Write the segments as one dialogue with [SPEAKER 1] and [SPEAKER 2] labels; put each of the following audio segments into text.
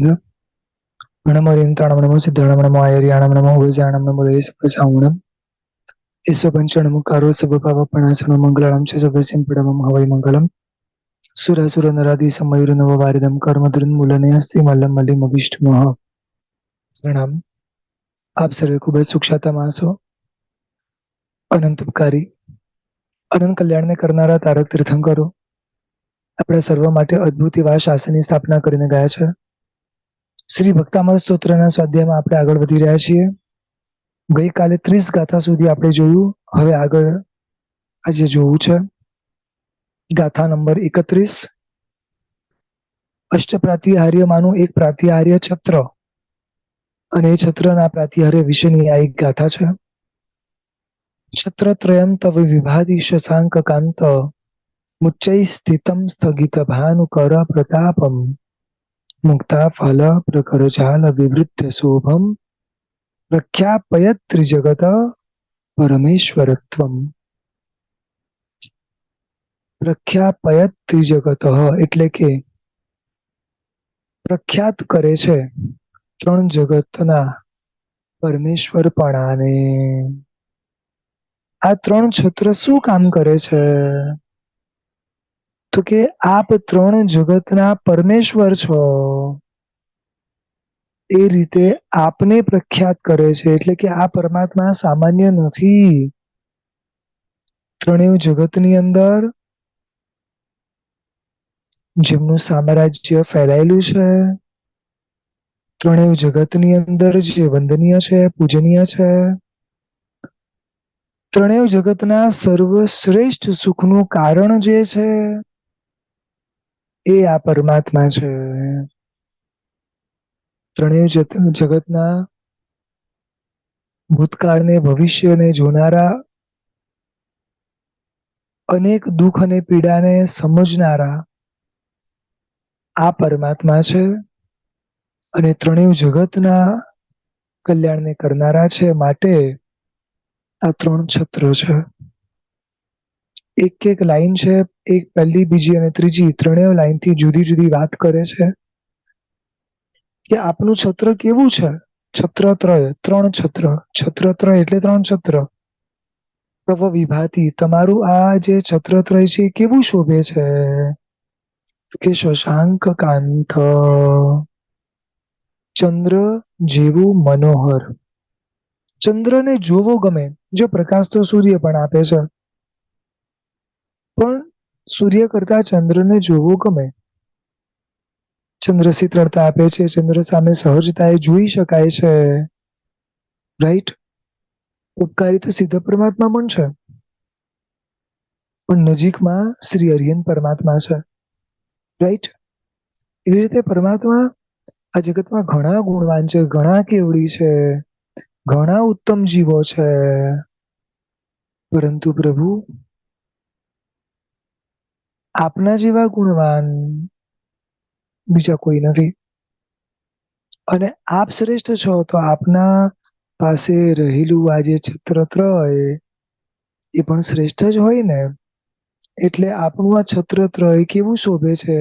[SPEAKER 1] चंद्र नमोरियंताणं नमो सिद्धाणं नमो आयर्याणं नमो वैजाणं नमो देशप्रसावणं ईश्वपञ्चणं कारो सबपावपणासनं मङ्गलां च सबसिंपडमं हवै मङ्गलम् सुरासुरनरादि समयुरनववारिदं कर्मधुरन्मूलने अस्ति मल्लं मल्लिमभीष्टमः प्रणाम। आप सर्वे खूब જ સુખશાતા માણસો, અનંત ઉપકારી, અનંત કલ્યાણને કરનારા તારક તીર્થંકરો આપણા સર્વ માટે અદ્ભુત એવા શાસનની સ્થાપના કરીને ગયા છે. શ્રી ભક્તામૃત સ્તોત્રના સ્વાધ્યાયમાં આપણે આગળ વધી રહ્યા છીએ. ગઈકાલે 30 ગાથા સુધી આપણે જોયું. હવે આગળ આજે જોવું છે ગાથા નંબર 31. અષ્ટપ્રાતિહાર્યમાંનું એક પ્રાતિહાર્ય છત્ર અને એ છત્રના પ્રાતિહાર્ય વિશેની આ એક ગાથા છે. છત્રત્રયં તવ વિભાતિ શશાંક કાંત મુચ્ચૈ સ્થિતમ સ્થગિત ભાનુકર પ્રતાપમ મુક્તા ફલ પ્રકર જાલ વિવૃદ્ધ શોભમ પ્રખ્યાપયત ત્રિજગત પરમેશ્વરત્વમ. પ્રખ્યાપયત ત્રિજગત એટલે કે પ્રખ્યાત કરે છે ત્રણ જગતના પરમેશ્વરપણાને. આ ત્રણ છત્ર શું કામ કરે છે? તો કે આપ ત્રણ જગતના પરમેશ્વર છો એ રીતે આપને પ્રખ્યાત કરે છે. એટલે કે આ પરમાત્મા સામાન્ય નથી. ત્રણેય જગતની અંદર જેમનું સામ્રાજ્ય ફેલાયેલું છે, ત્રણેય જગતની અંદર જે વંદનીય છે, પૂજનીય છે, ત્રણેય જગતના સર્વશ્રેષ્ઠ સુખનું કારણ જે છે એ આ પરમાત્મા છે. ત્રણેય જગતના ભૂતકાળને ભવિષ્યને જોનારા, અનેક દુઃખ અને પીડાને સમજનારા આ પરમાત્મા છે અને ત્રણેય જગતના કલ્યાણને કરનારા છે. માટે આ ત્રણ છત્ર છે. એક એક લાઈન છે, એક પહેલી, બીજી અને ત્રીજી ત્રણેય લાઈનથી જુદી જુદી વાત કરે છે કે આપનું છત્ર કેવું છે. છત્રત્રય, ત્રણ છત્ર. છત્રત્રય એટલે ત્રણ છત્ર. તવ વિભાતિ, તમારું આ જે છત્રત્રય છે કેવું શોભે છે? કે શશાંક કાંત, ચંદ્ર જેવું મનોહર. ચંદ્રને જોવો ગમે. જો પ્રકાશ તો સૂર્ય પણ આપે છે, પણ સૂર્ય કરતા ચંદ્રને જોવો ગમે. ચંદ્ર શીતળતા આપે છે, ચંદ્ર સામે સહજતાએ જોઈ શકાય છે. રાઈટ? ઉપકારી તો સીધા પરમાત્મા પણ છે, પણ નજીકમાં શ્રી હરિયન પરમાત્મા છે. રાઈટ? એવી રીતે પરમાત્મા આ જગતમાં ઘણા ગુણવાન છે, ઘણા કેવડી છે, ઘણા ઉત્તમ જીવો છે, પરંતુ પ્રભુ આપના જેવા ગુણવાન બીજા કોઈ નથી. અને આપ શ્રેષ્ઠ છો તો આપના પાસે રહેલું આ જે છત્રત્રય એ પણ શ્રેષ્ઠ જ હોય ને. એટલે આપણું આ છત્રત્રય કેવું શોભે છે?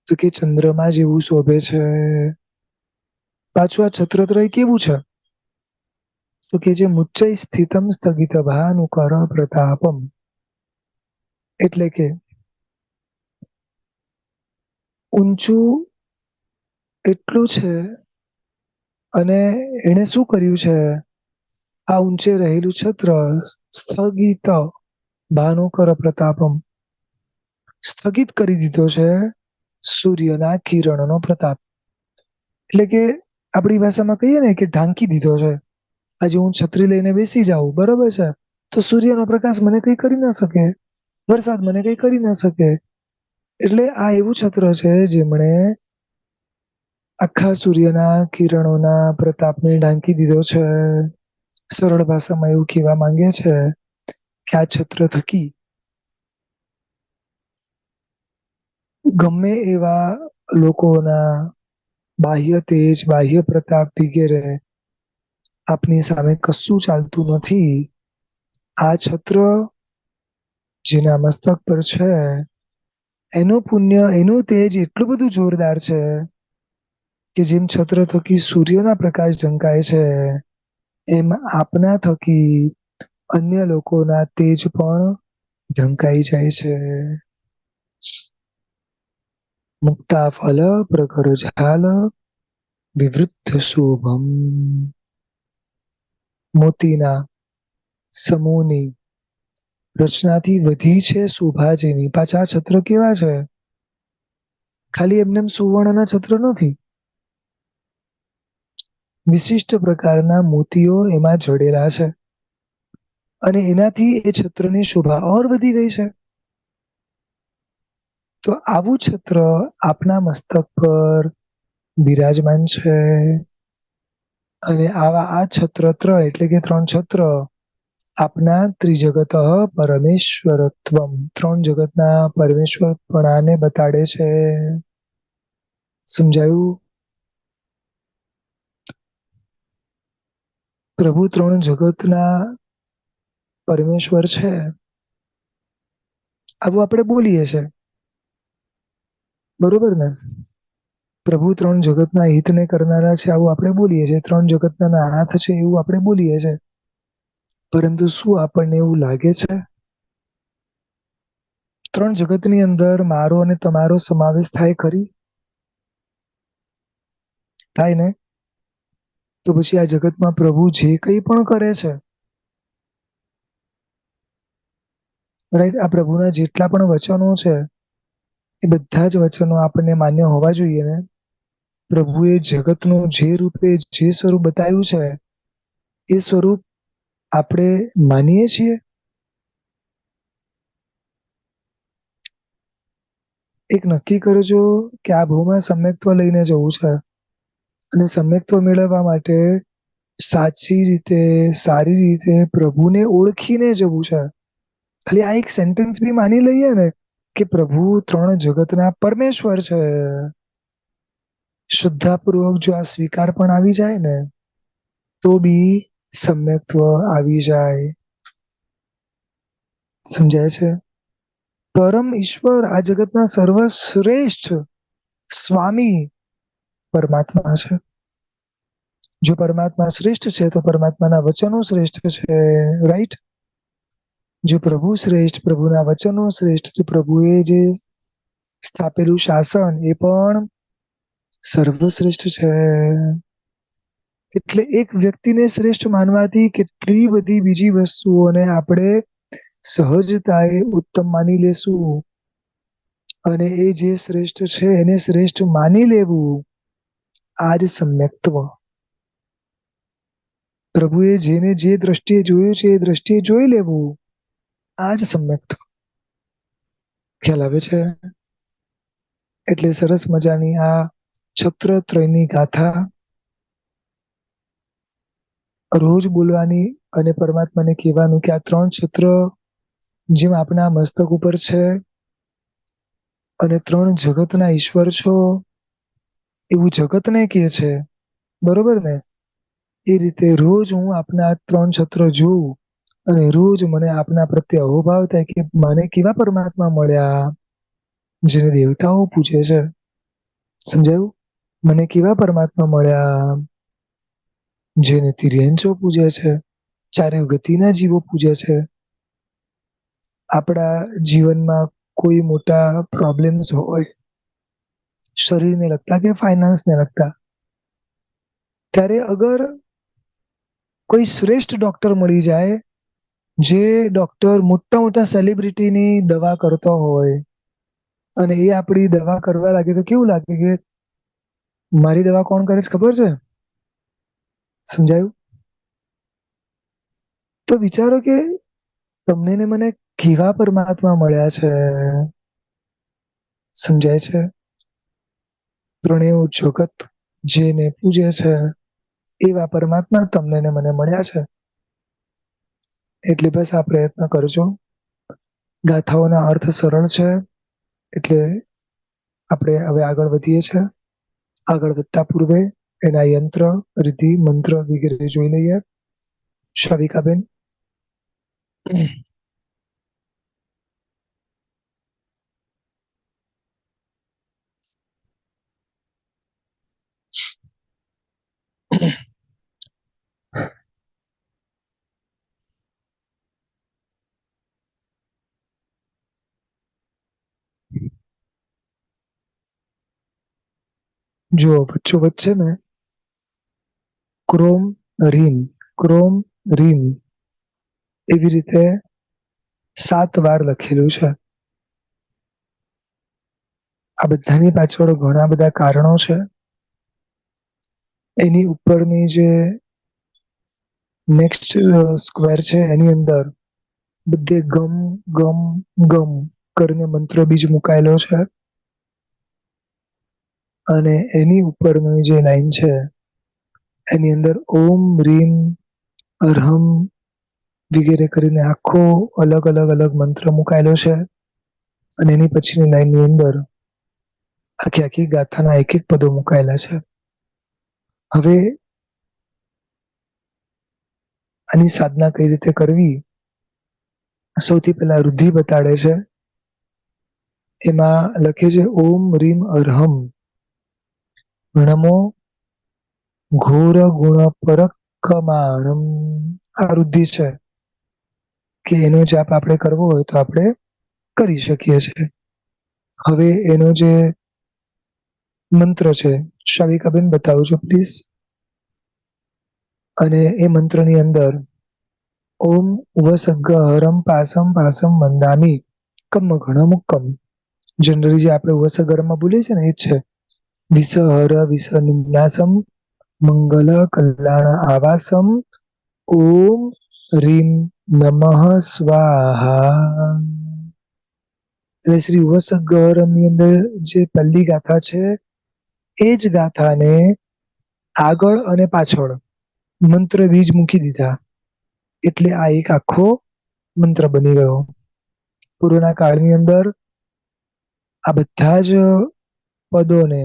[SPEAKER 1] તો કે ચંદ્રમા જેવું શોભે છે. પાછું આ છત્રત્રય કેવું છે? તો કે જે મુચ્ચૈ સ્થિતમ સ્થગિત ભાનુકર પ્રતાપમ. એટલે કે ઊંચું એટલું છે અને એને શું કર્યું છે? આ ઊંચે રહેલું છત્ર સ્થગિત ભાનુકર પ્રતાપમ, સ્થગિત કરી દીધો છે સૂર્યના કિરણનો પ્રતાપ. એટલે કે આપણી ભાષામાં કહીએ ને કે ઢાંકી દીધો છે. આજે હું છત્રી લઈને બેસી જાઉં, બરોબર છે, તો સૂર્યનો પ્રકાશ મને કઈ કરી ના શકે, વરસાદ મને કઈ કરી ના શકે. એટલે આ એવું છત્ર છે જેમણે આખા સૂર્યના કિરણોના પ્રતાપને ઢાંકી દીધો છે. સરળ ભાષામાં એવું કહેવા માંગે છે કે આ છત્ર થકી ગમે એવા લોકોના બાહ્ય તેજ, બાહ્ય પ્રતાપ વગેરે આપની સામે કશું ચાલતું નથી. આ છત્ર જેના મસ્તક પર છે એનું પુણ્ય, એનું તેજ એટલું બધું જોરદાર છે કે જેમ છત્ર થકી સૂર્યના પ્રકાશ ઝંકાય છે, એમ આપના થકી અન્ય લોકોના તેજ પણ ઢંકાઈ જાય છે. મુક્તા ફલ પ્રખર ઝાલ વિવૃદ્ધ શોભમ. મોતીના સમૂહની રચનાથી વધી છે શોભા જેની. પાછા આ છત્ર કેવા છે? ખાલી એમનેમ સુવર્ણના છત્ર નથી. વિશિષ્ટ પ્રકારના મોતીઓ એમાં જડેલા છે. અને એનાથી એ છત્રની શોભા ઓર વધી ગઈ છે. તો આવું છત્ર આપના મસ્તક પર બિરાજમાન છે. અને આવા આ છત્ર એટલે કે 3 છત્ર આપના ત્રિજગત પરમેશ્વરત્વમ, 3 જગતના પરમેશ્વરપણાને બતાડે છે. સમજાયું? પ્રભુ 3 જગતના પરમેશ્વર છે. આવું આપણે બોલીએ છે. બરોબર ને? પ્રભુ 3 જગતના હિતને કરનારા છે, આવું આપણે બોલીએ છીએ. 3 જગતના નાથ છે, એવું આપણે બોલીએ છીએ. પરંતુ શું આપણને એવું લાગે છે? 3 જગતની અંદર મારો અને તમારો સમાવેશ થાય ખરી? થાય ને? તો પછી આ જગતમાં પ્રભુ જે કંઈ પણ કરે છે, રાઈટ, આ પ્રભુના જેટલા પણ વચનો છે, એ બધા જ વચનો આપણને માન્ય હોવા જોઈએ ને? પ્રભુએ જગતનું જે રૂપે જે સ્વરૂપ બતાવ્યું છે, એ સ્વરૂપ આપણે માનીએ છીએ? એક નક્કી કરજો કે આ ભૂમાં સમ્યક્ત્વ લઈને જવું છે. અને સમ્યક્ત્વ મેળવવા માટે સાચી રીતે, સારી રીતે પ્રભુને ઓળખીને જવું છે. ખાલી આ એક સેન્ટેન્સ બી માની લઈએ ને કે પ્રભુ 3 જગતના પરમેશ્વર છે, શ્રદ્ધાપૂર્વક જો આ સ્વીકાર પણ આવી જાય ને, તો બી સમ્યક્ત્વ આવી જાય. સમજાય છે? પરમ ઈશ્વર, આ જગતના સર્વશ્રેષ્ઠ સ્વામી પરમાત્મા છે. જો પરમાત્મા શ્રેષ્ઠ છે, તો પરમાત્માના વચનો શ્રેષ્ઠ છે. રાઈટ? જો પ્રભુ શ્રેષ્ઠ, પ્રભુના વચનો શ્રેષ્ઠ, તો પ્રભુએ જે સ્થાપેલું શાસન એ પણ સર્વશ્રેષ્ઠ છે. એટલે એક વ્યક્તિને શ્રેષ્ઠ માનવાથી કેટલી બધી બીજી વસ્તુઓને આપણે સહજતાએ ઉત્તમ માની લેશું. અને એ જે શ્રેષ્ઠ છે, એને શ્રેષ્ઠ માની લેવું, આ જ સમ્યક્ત્વ. પ્રભુએ જેને જે દ્રષ્ટિએ જોયું છે, એ દ્રષ્ટિએ જોઈ લેવું, આ જ સમ્યક્ત્વ. ખ્યાલ આવે છે? એટલે સરસ મજાની આ છત્રત્રયની ગાથા રોજ બોલવાની અને પરમાત્માને કહેવાનું કે આ 3 છત્ર જેમ આપણા મસ્તક ઉપર છે અને 3 જગતના ઈશ્વર છો, એવું જગતને કહે છે. બરોબર ને? એ રીતે રોજ હું આપના 3 છત્ર જોઉં અને રોજ મને આપના પ્રત્યે અહોભાવ થાય કે મને કેવા પરમાત્મા મળ્યા, જેને દેવતાઓ પૂજે છે. સમજાયું? મને કેવા પરમાત્મા મળ્યા, જેને તિર્યંચો પૂજે છે, ચારે ગતિના જીવો પૂજે છે. આપણા જીવનમાં કોઈ મોટા પ્રોબ્લેમ્સ હોય, શરીરને લગતા કે ફાઈનાન્સને લગતા, ત્યારે અગર કોઈ શ્રેષ્ઠ ડોક્ટર મળી જાય, જે ડોક્ટર મોટા મોટા સેલિબ્રિટીની દવા કરતો હોય, અને એ આપડી દવા કરવા લાગે, તો કેવું લાગે કે મારી દવા કોણ કરે છે ખબર છે? સમજાયું? તો વિચારો કે તમને ને મને કેવા પરમાત્મા મળ્યા છે. સમજાય છે? ત્રણેય જગત જેને પૂજે છે, એવા પરમાત્મા તમને ને મને મળ્યા છે. એટલે બસ આ પ્રયત્ન કરજો. ગાથાઓના અર્થ સરળ છે, એટલે આપણે હવે આગળ વધીએ છીએ. આગળ વધતા પૂર્વે એના યંત્ર, રિદ્ધિ, મંત્ર વગેરે જોઈ લઈએ. શાવિકાબેન. જો વચ્ચો વચ્ચે ને ક્રોમ રીમ ક્રોમ રીમ એવી રીતે 7 વાર લખેલું છે. આ બધાની પાછળ ઘણા બધા કારણો છે. એની ઉપરની જે નેક્સ્ટ સ્ક્વેર છે એની અંદર બધે ગમ ગમ ગમ કરીને મંત્ર બીજ મુકાયેલો છે. અને એની ઉપરની જે લાઈન છે એની અંદર ઓમ રીમ અરહમ વગેરે કરીને આખો અલગ અલગ અલગ મંત્ર મુકાયેલો છે. અને એની પછીની લાઈનની અંદર આખી આખી ગાથાના એક એક પદો મુકાયેલા છે. હવે આની સાધના કઈ રીતે કરવી, સૌથી પહેલા રુધિ બતાડે છે. એમાં લખે છે ઓમ રીમ અરહમ નમો ઘોર ગુણ પરકમાણમ. આ રુધિ છે કે એનો જાપ આપણે કરવો હોય તો આપણે કરી શકીએ છીએ. હવે એનો જે મંત્ર છે શાવિકાબેન બતાવજો પ્લીઝ. અને એ મંત્રની અંદર ઓમ વસગ્ગ હરમ પાસમ પાસમ વંદામી કમ ઘણ મુક્કમ. જનરલી જે આપણે વસગરમાં બોલીએ છીએ ને એ છે. વિસ હર વિસ નિમ્નાસમ મંગલ કલ્યાણ આવાસમ ઓમ રીમ નમઃ સ્વાહા. એટલે શ્રી વસગરની અંદર જે પહેલી ગાથા છે એ જ ગાથાને આગળ અને પાછળ મંત્ર બીજ મૂકી દીધા. એટલે આ એક આખો મંત્ર બની ગયો. પૂર્વના કાળની અંદર આ બધા જ પદોને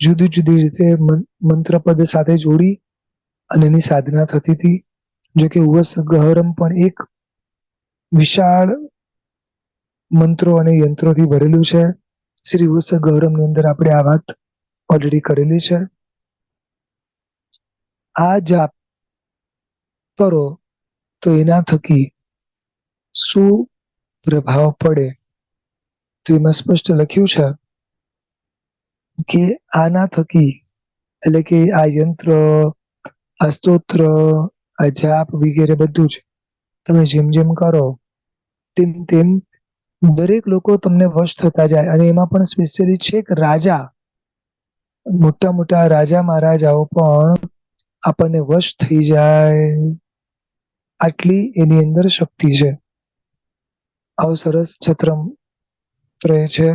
[SPEAKER 1] જુદી જુદી રીતે મંત્ર પદ સાથે જોડી અને એની સાધના થતી હતી. જોકે ઉવસગહરમ પણ એક વિશાળ મંત્રો અને યંત્રોથી ભરેલું છે. શ્રી ઉવસગહરમની અંદર આપણે આ વાત ઓલરેડી કરેલી છે. આ જાપ કરો તો એના થકી શું પ્રભાવ પડે તો એમાં સ્પષ્ટ લખ્યું છે કે આના થકી એટલે કે આ યંત્ર, આ સ્તોત્ર, આ જાપ વગેરે બધું જ તમે જેમ જેમ કરો તેમ તેમ દરેક લોકો તમને વશ થતા જાય. અને એમાં પણ સ્પેશિયલી છેક રાજા, મોટા મોટા રાજા મહારાજાઓ પણ આપણને વશ થઈ જાય. આટલી એની અંદર શક્તિ છે. આવો સરસ છત્રમ રહે છે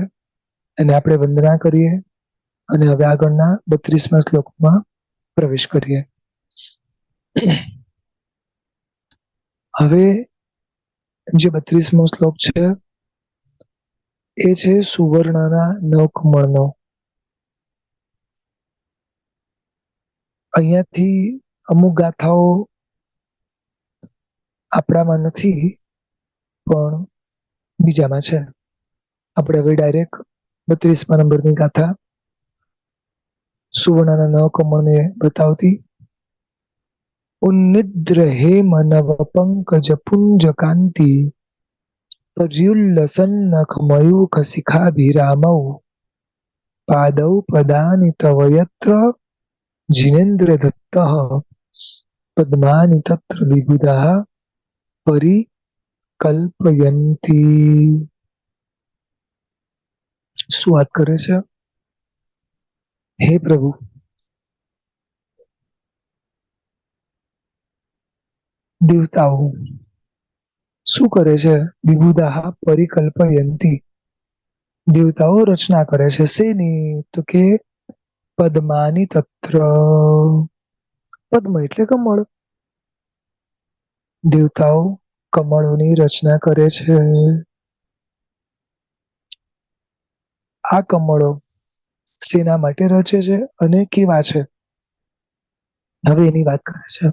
[SPEAKER 1] અને આપણે વંદના કરીએ. અને હવે આગળના 32મા શ્લોકમાં પ્રવેશ કરીએ. હવે જે 32મો શ્લોક છે એ છે સુવર્ણના નવકમળનો. અહીંયાથી અમુક ગાથાઓ આપણામાં નથી પણ બીજામાં છે. આપણે હવે ડાયરેક્ટ 32મા નંબરની ગાથા સુવર્ણના નવકમળને બતાવતી. ઉન્નિદ્ર હેમ નવ પંકજ પુંજ કાંતિ પર્યુલ્લસન્નખ મયુખ શિખાભિરામૌ પાદૌ પદાનિ તવ યત્ર જીનેન્દ્ર દત્તઃ પદ્માનિ તત્ર વિબુધાઃ પરિકલ્પયન્તી. શું વાત કરે છે? હે પ્રભુ, દેવતાઓ શું કરે છે? વિબુધાઃ પરિકલ્પયન્તી. દેવતાઓ રચના કરે છે. શેની? તો કે પદ્માની તત્ર. પદ્મ એટલે કમળ. દેવતાઓ કમળોની રચના કરે છે. આ કમળો શેના માટે રચે છે અને કેવા છે? હવે એની વાત કરે છે.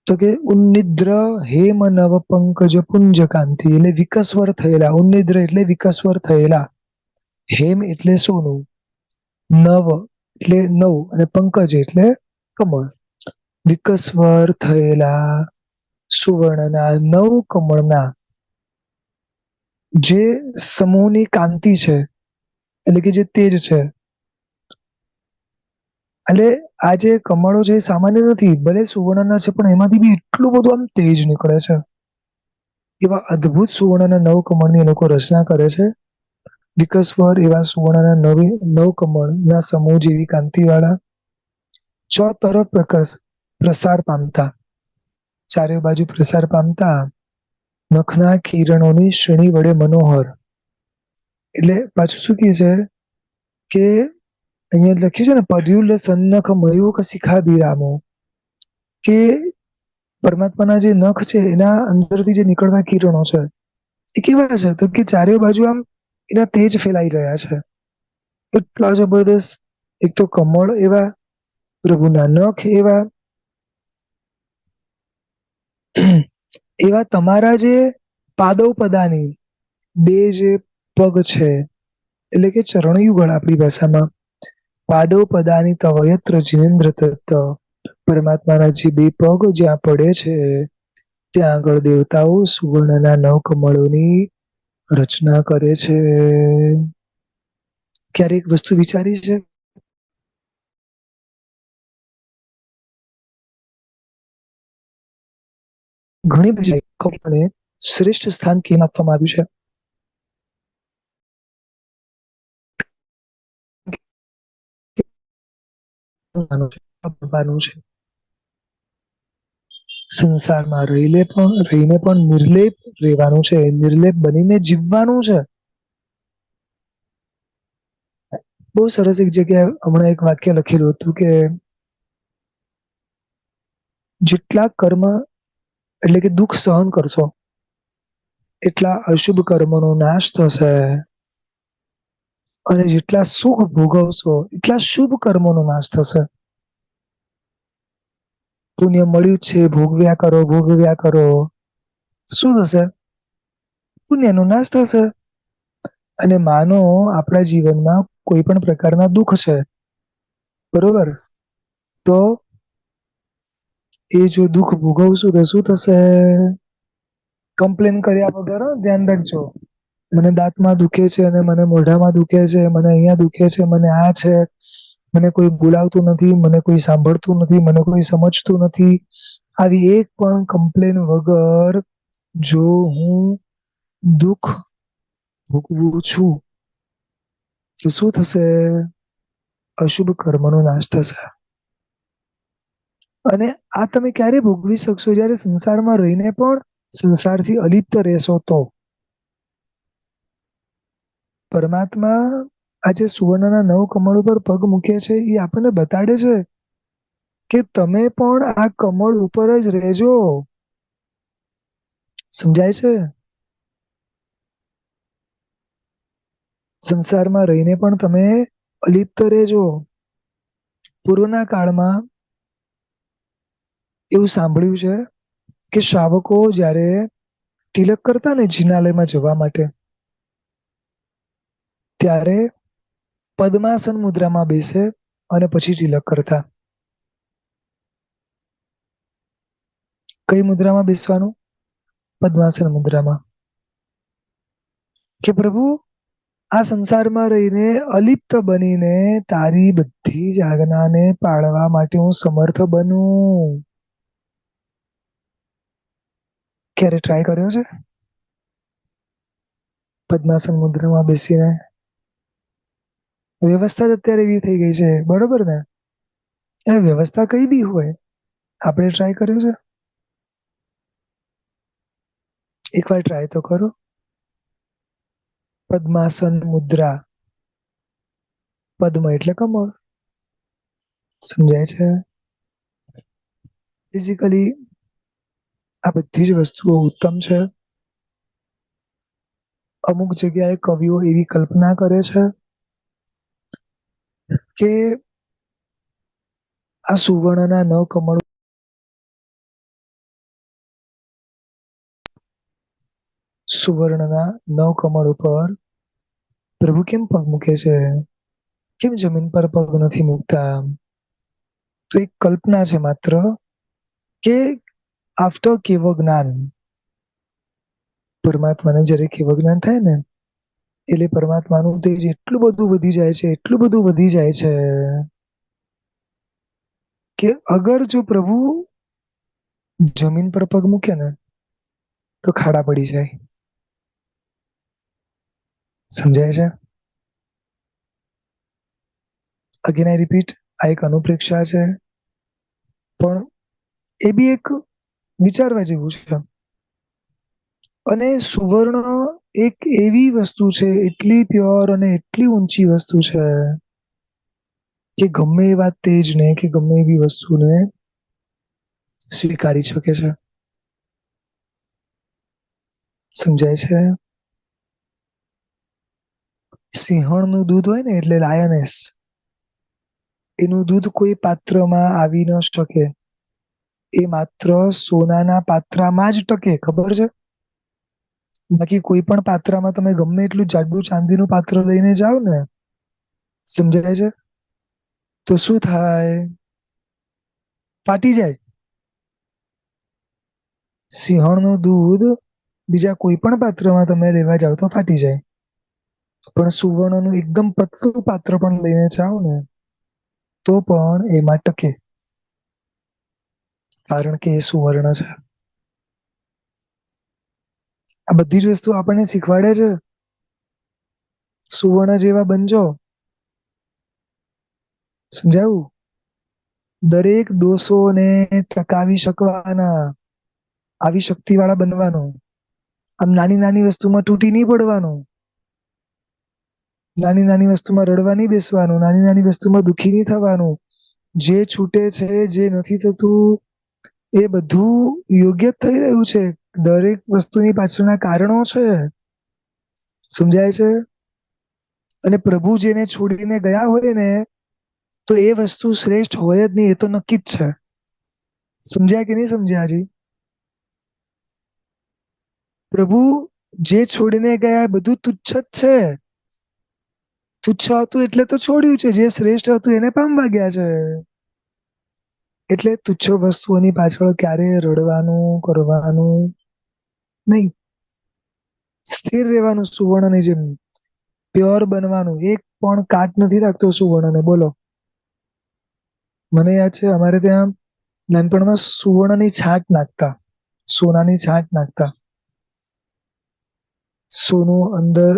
[SPEAKER 1] તો કે ઉન્નિદ્ર હેમ નવ પંકજ પુંજ કાંતિ એટલે વિકસ્વર થયેલા. ઉન્નિદ્ર એટલે વિકસ્વર થયેલા. હેમ એટલે સોનું, નવ એટલે નવ અને પંકજ એટલે કમળ. વિકસ્વર થયેલા સુવર્ણના નવ કમળના જે સમૂહની કાંતિ છે એટલે કે જે તેજ છે એટલે આ જે કમળો છે એ સામાન્ય નથી, ભલે સુવર્ણના છે પણ એમાંથી બી એટલું બધું આમ તેજ નીકળે છે. એવા અદ્ભુત સુવર્ણના નવ કમળની એ લોકો રચના કરે છે. વિકસવર એવા સુવર્ણના નવ કમળના સમૂહ જેવી કાંતિવાળા ચોતરફ પ્રસાર પામતા, ચારે બાજુ પ્રસાર પામતા નખના કિરણોની શ્રેણી વડે મનોહર. એટલે પાછું શું કહે છે કે અહીંયા લખ્યું છે ને, પર્યુલ સન્નખ મયુખ શિખા બિરામો, કે પરમાત્માના જે નખ છે એના અંદરથી જે નીકળતા કિરણો છે એ કેવા છે, તો કે ચારે બાજુ આમ એના તેજ ફેલાઈ રહ્યા છે. એટલા જબરદસ્ત. એક તો કમળ એવા, પ્રભુના નખ એવા, એવા તમારા જે પાદવપદાની બે જે પગ છે, એટલે કે ચરણયુગળ આપણી ભાષામાં, પાદવપદાની તવયત્ર જિનેન્દ્ર તત્વ, પરમાત્માના જે બે પગ જ્યાં પડે છે ત્યાં આગળ દેવતાઓ સુવર્ણના નવ કમળોની રચના કરે છે. ક્યારેક વસ્તુ વિચારી છે? ઘણી બધી કમળને શ્રેષ્ઠ સ્થાન કેમ આપવામાં આવ્યું છે? છે. સંસારમાં રહીને પણ નિર્લેપ રહેવાનું છે, નિર્લેપ બનીને જીવવાનું છે. બહુ સરસ એક જગ્યાએ હમણાં એક વાક્ય લખેલું હતું કે જેટલા કર્મ એટલે કે દુઃખ સહન કરશો એટલા અશુભ કર્મનો નાશ થશે, અને જેટલા સુખ ભોગવશો એટલા શુભ કર્મોનો નાશ થશે. પુણ્ય મળ્યું છે, ભોગવ્યા કરો ભોગવ્યા કરો, શું થશે? પુણ્યનો નાશ થશે. અને માનો આપણા જીવનમાં કોઈ પણ પ્રકારના દુઃખ છે, બરોબર, તો એ જો દુઃખ ભોગવશું તો શું થશે? કમ્પ્લેન કર્યા વગર, ધ્યાન રાખજો. મને દાંતમાં દુખે છે, અને મને મોઢામાં દુખે છે, મને અહિયાં દુખે છે, મને આ છે, મને કોઈ બોલાવતું નથી, મને કોઈ સાંભળતું નથી, મને કોઈ સમજતું નથી, આવી એક પણ કમ્પ્લેન વગર જો હું દુઃખ ભોગવું છું તો શું થશે? અશુભ કર્મનો નાશ થશે. અને આ તમે ક્યારે ભોગવી શકશો? જયારે સંસારમાં રહીને પણ સંસારથી અલિપ્ત રહેશો તો. પરમાત્મા આજે સુવર્ણના નવ કમળ ઉપર પગ મૂકે છે એ આપણને બતાડે છે કે તમે પણ આ કમળ ઉપર જ રહેજો. સમજાય છે? સંસારમાં રહીને પણ તમે અલિપ્ત રહેજો. પૂર્વના કાળમાં એવું સાંભળ્યું છે કે શ્રાવકો જ્યારે તિલક કરતા ને જિનાલયમાં જવા માટે, ત્યારે પદ્માસન મુદ્રામાં બેસે અને પછી તિલક કરતા. કઈ મુદ્રામાં બેસવાનું? પદ્માસન મુદ્રામાં. કે પ્રભુ આ સંસારમાં રહીને અલિપ્ત બનીને તારી બધી જ આજ્ઞાને પાળવા માટે હું સમર્થ બનું. ક્યારે ટ્રાય કર્યો છે પદ્માસન મુદ્રામાં બેસીને? વ્યવસ્થા જ અત્યારે એવી થઈ ગઈ છે, બરોબર ને? એ વ્યવસ્થા કઈ બી હોય, આપણે ટ્રાય કર્યું છે? એકવાર ટ્રાય તો કરો. પદ્માસન મુદ્રા. પદ્મ એટલે કમળ. સમજાય છે? ફિઝિકલી આ બધી જ વસ્તુઓ ઉત્તમ છે. અમુક જગ્યાએ કવિઓ એવી કલ્પના કરે છે કે આ સુવર્ણના નવ કમળ સુવર્ણના નવ કમળ ઉપર પ્રભુ કેમ પગ મૂકે છે? કેમ જમીન પર પગ નથી મૂકતા? તો એક કલ્પના છે માત્ર, કે આફ્ટર કેવ જ્ઞાન, પરમાત્માને જયારે કેવ જ્ઞાન થાય ને એટલે પરમાત્માનું તેજ એટલું બધું વધી જાય છે, એટલું બધું વધી જાય છે કે અગર જો પ્રભુ જમીન પર પગ મૂકે ને તો ખાડા પડી જાય. સમજાય છે? અગેન આઈ રિપીટ, આ એક અનુપ્રેક્ષા છે, પણ એ બી એક વિચારવા જેવું છે. અને સુવર્ણ એક એવી વસ્તુ છે, એટલી પ્યોર અને એટલી ઊંચી વસ્તુ છે કે ગમે એવા તેજને કે ગમે એવી વસ્તુને સ્વીકારી શકે છે. સમજાય છે? સિંહણનું દૂધ હોય ને, એટલે લાયનેસ, એનું દૂધ કોઈ પાત્રમાં આવી ન શકે. એ માત્ર સોનાના પાત્રમાં જ ટકે, ખબર છે? બાકી કોઈ પણ પાત્રમાં તમે ગમે એટલું જાડું ચાંદીનું પાત્ર લઈને જાઓ ને, સમજાય છે, તો શું થાય? ફાટી જાય. સિંહણનું દૂધ બીજા કોઈ પણ પાત્રમાં તમે લેવા જાવ તો ફાટી જાય. પણ સુવર્ણનું એકદમ પતલું પાત્ર પણ લઈને જાઓ ને, તો પણ એમાં ટકે. કારણ કે એ સુવર્ણ છે. આ બધી જ વસ્તુ આપણને શીખવાડે છે, સુવર્ણ જેવા બનજો. સમજાયું? દરેક દોષોને ટકાવી શકવાના, આવી શક્તિ વાળા બનવાનું. આમ નાની નાની વસ્તુમાં તૂટી નહી પડવાનું. નાની નાની વસ્તુમાં રડવા નહી બેસવાનું. નાની નાની વસ્તુમાં દુઃખી નહી થવાનું. જે છૂટે છે, જે નથી થતું, એ બધું યોગ્ય જ થઈ રહ્યું છે. દરેક વસ્તુની પાછળના કારણો છે. સમજાય છે? અને પ્રભુ જેને છોડીને ગયા હોય ને, તો એ વસ્તુ શ્રેષ્ઠ હોય જ નહીં, એ તો નક્કી જ છે. સમજ્યા કે નહીં સમજ્યા હજી? પ્રભુ જે છોડીને ગયા એ બધું તુચ્છ જ છે. તુચ્છ હતું એટલે તો છોડ્યું છે. જે શ્રેષ્ઠ હતું એને પામવા ગયા છે. એટલે તુચ્છ વસ્તુઓની પાછળ ક્યારે રડવાનું, કરવાનું નહીં. સ્થિર રહેવાનું સુવર્ણની જેમ. પ્યોર બનવાનું. એક પણ કાટ નથી રાખતો સુવર્ણને. બોલો. મને યાદ છે, અમારે ત્યાં નાનપણમાં સુવર્ણની છાટ નાખતા, સોનાની છાટ નાખતા. સોનું અંદર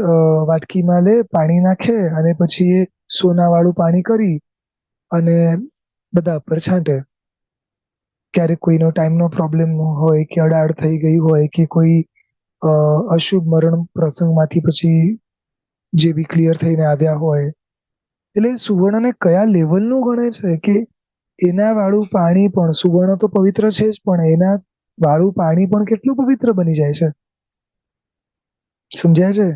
[SPEAKER 1] વાટકીમાં લે, પાણી નાખે અને પછી એ સોના વાળું પાણી કરી અને બધા પર છાંટે. ક્યારેક કોઈનો ટાઈમનો પ્રોબ્લેમ હોય, કે અડાડ થઈ ગઈ હોય, કે કોઈ અશુભ મરણ પ્રસંગમાંથી પછી જે બી ક્લિયર થઈને આવ્યા હોય, એટલે સુવર્ણને કયા લેવલનું ગણે છે કે એના વાળું પાણી પણ, સુવર્ણ તો પવિત્ર છે જ, પણ એના વાળું પાણી પણ કેટલું પવિત્ર બની જાય છે. સમજાય છે?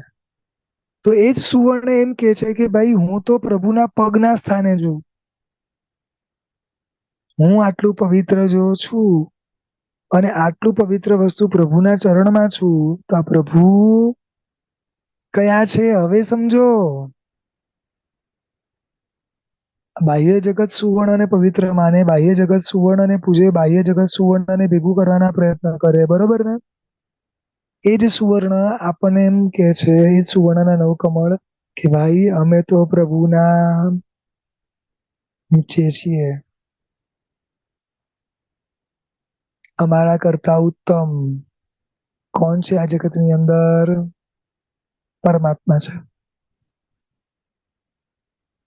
[SPEAKER 1] તો એ જ સુવર્ણ એમ કે છે કે ભાઈ, હું તો પ્રભુના પગના સ્થાને છું. હું આટલું પવિત્ર જો છું, અને આટલું પવિત્ર વસ્તુ પ્રભુના ચરણમાં છું, તો આ પ્રભુ કયા છે હવે સમજો. બાહ્ય જગત સુવર્ણ અને પવિત્ર માને, બાહ્ય જગત સુવર્ણ અને પૂજે, બાહ્ય જગત સુવર્ણને ભેગું કરવાના પ્રયત્ન કરે. બરોબર ને? એ જ સુવર્ણ આપણને એમ કે છે, એ સુવર્ણના નવકમળ, કે ભાઈ અમે તો પ્રભુના નીચે છીએ. અમારા કરતા ઉત્તમ કોણ છે આ જગતની અંદર? પરમાત્મા છે.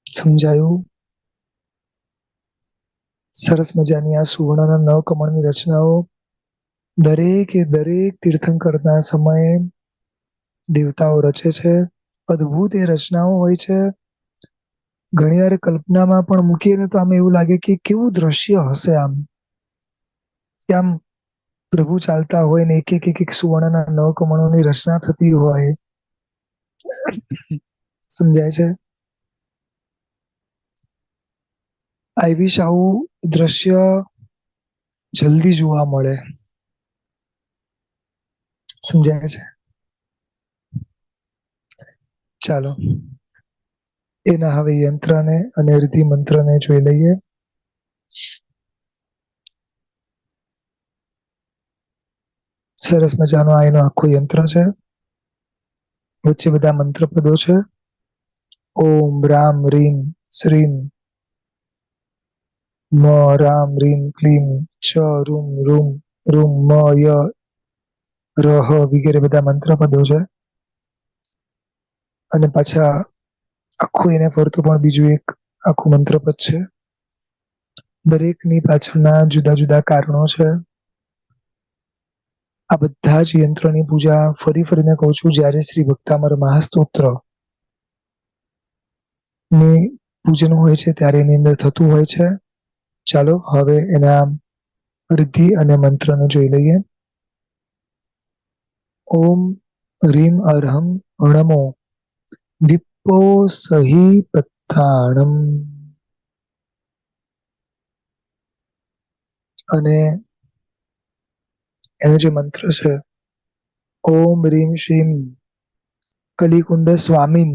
[SPEAKER 1] સમજાયું? સરસ મજાની આ સુવર્ણના નવ કમળની રચનાઓ દરેકે દરેક તીર્થંકરના સમયે દેવતાઓ રચે છે. અદ્ભુત એ રચનાઓ હોય છે. ઘણી વાર કલ્પનામાં પણ મૂકીએ ને, તો આમ એવું લાગે કે કેવું દ્રશ્ય હશે. આમ કે આમ પ્રભુ ચાલતા હોય ને, એક એક એક સુવર્ણના નવ કમળોની રચના થતી હોય. સમજાય છે? આઈ વિશ આવું દ્રશ્ય જલ્દી જોવા મળે. સમજાય છે? ચાલો, એના હવે યંત્રને અને રિદ્ધિ મંત્રને જોઈ લઈએ. સરસ મજાનો આ એનો આખો યંત્ર છે. વચ્ચે બધા મંત્ર પદો છે. ઓમ રામ રીમ શ્રીમ મ રામ રીમ ક્લીમ ચ રૂમ રૂમ રૂમ મ ય રહ વગેરે બધા મંત્ર પદો છે. અને પાછા આખું એને ફરતું પણ બીજું એક આખું મંત્રપદ છે. દરેકની પાછળના જુદા જુદા કારણો છે. આ બધા જ યંત્રોની પૂજા ફરી ફરીને કહું છું, જ્યારે શ્રી ભક્તામર મહાસ્તોત્ર ની પૂજન હોય છે ત્યારે એની અંદર થતું હોય છે. ચાલો હવે એના રિદ્ધિ અને મંત્રને જોઈ લઈએ. ઓમ રીમ અરહમ અણમો વિપ્પો સહી પત્થાણમ. અને એનો જે મંત્ર છે, ઓમ રીમ શ્રીમ કલિકુંડ સ્વામીન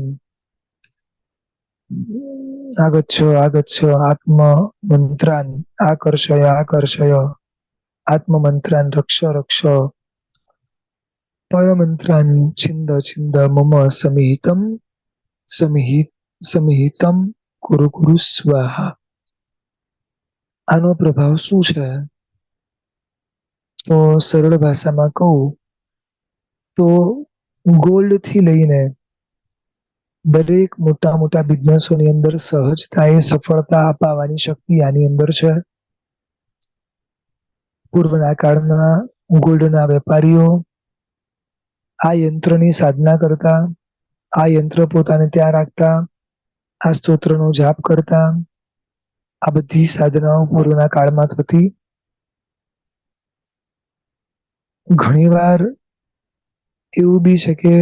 [SPEAKER 1] આગચ્છ આગચ્છ આત્મ મંત્રાન આકર્ષય આકર્ષય આત્મ મંત્રાન રક્ષ રક્ષ પરમંત્રાન છિંદ છિંદ મમ સમિહિતમ સમિહિતમ કુરુ કુરુ સ્વાહા. આનો પ્રભાવ શું છે? તો સરળ ભાષામાં કહું તો ગોલ્ડ થી લઈને દરેક મોટા મોટા બિઝનેસોની અંદર સહજતાએ સફળતા અપાવવાની શક્તિ આની અંદર છે. પૂર્વના કાળના ગોલ્ડના વેપારીઓ આ યંત્રની સાધના કરતા, આ યંત્ર પોતાને ત્યાં રાખતા, આ સ્તોત્રનો જાપ કરતા. આ બધી સાધનાઓ પૂર્વના કાળમાં થતી. ઘણી વાર એવું બી છે કે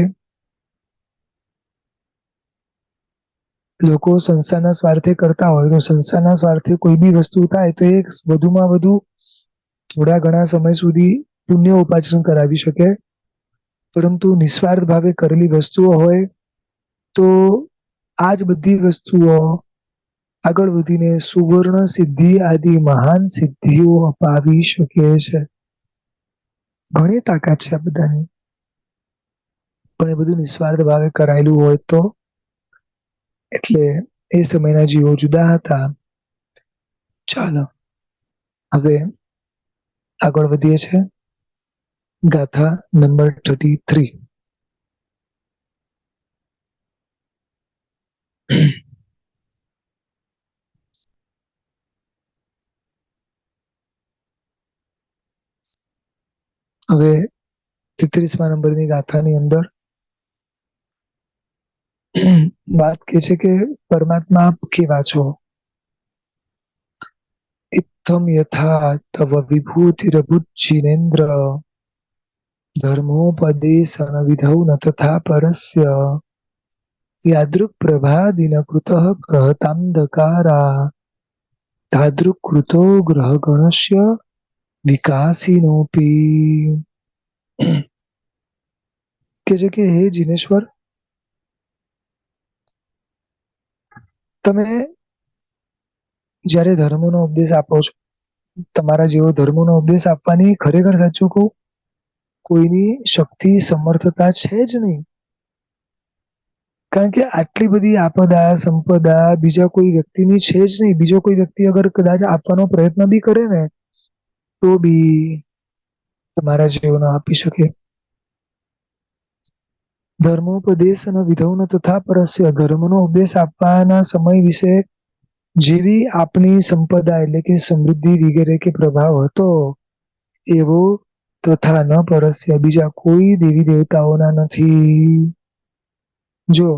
[SPEAKER 1] લોકો સંસ્થાના સ્વાર્થે કરતા હોય તો સંસ્થાના સ્વાર્થે કોઈ બી વસ્તુ થાય તો એ વધુમાં વધુ થોડા ઘણા સમય સુધી પુણ્ય ઉપાર્જન કરાવી શકે. પરંતુ નિસ્વાર્થ ભાવે કરેલી વસ્તુઓ હોય તો આજ બધી વસ્તુઓ આગળ વધીને સુવર્ણ સિદ્ધિ આદિ મહાન સિદ્ધિઓ અપાવી શકે છે. ઘણી તાકાત છે આ બધાની. પણ એ બધું નિસ્વાર્થ ભાવે કરાયેલું હોય તો. એટલે એ સમયના જીવો જુદા હતા. ચાલો હવે આગળ વધીએ છે. ગાથા નંબર 33. હવે 33મા નંબરની ગાથાની અંદર વાત કે છે કે પરમાત્મા આપ કેવા છો? ઇત્થમ યથા તવ વિભૂતિરભુજ્જીનેન્દ્ર ધર્મોપદેશન વિધૌ ન તથા પરસ્ય યાદૃક પ્રભાદિન કૃતઃ પ્રહતાંધકારા તાદૃક કૃતો ગ્રહ ગણસ્ય વિકાસીનોપી. કે છે કે હે જીનેશ્વર, તમે જ્યારે ધર્મનો ઉપદેશ આપો છો, તમારા જેવો ધર્મનો ઉપદેશ આપવાની ખરેખર સાચું કહું કોઈની શક્તિ સમર્થતા છે જ નહીં. કારણ કે આટલી બધી આપદા સંપદા બીજા કોઈ વ્યક્તિની છે જ નહીં. બીજો કોઈ વ્યક્તિ અગર કદાચ આપવાનો પ્રયત્ન બી કરે ને તો બી તમારા જેવો ન આપી શકે. ધર્મોપદેશ અને વિધૌ તથા પરસ્ય, ધર્મનો ઉપદેશ આપવાના સમય વિશે જેવી આપની સંપદા એટલે કે સમૃદ્ધિ વગેરે કે પ્રભાવ હતો એવો તથા ન પરસ્ય બીજા કોઈ દેવી દેવતાઓના નથી. જો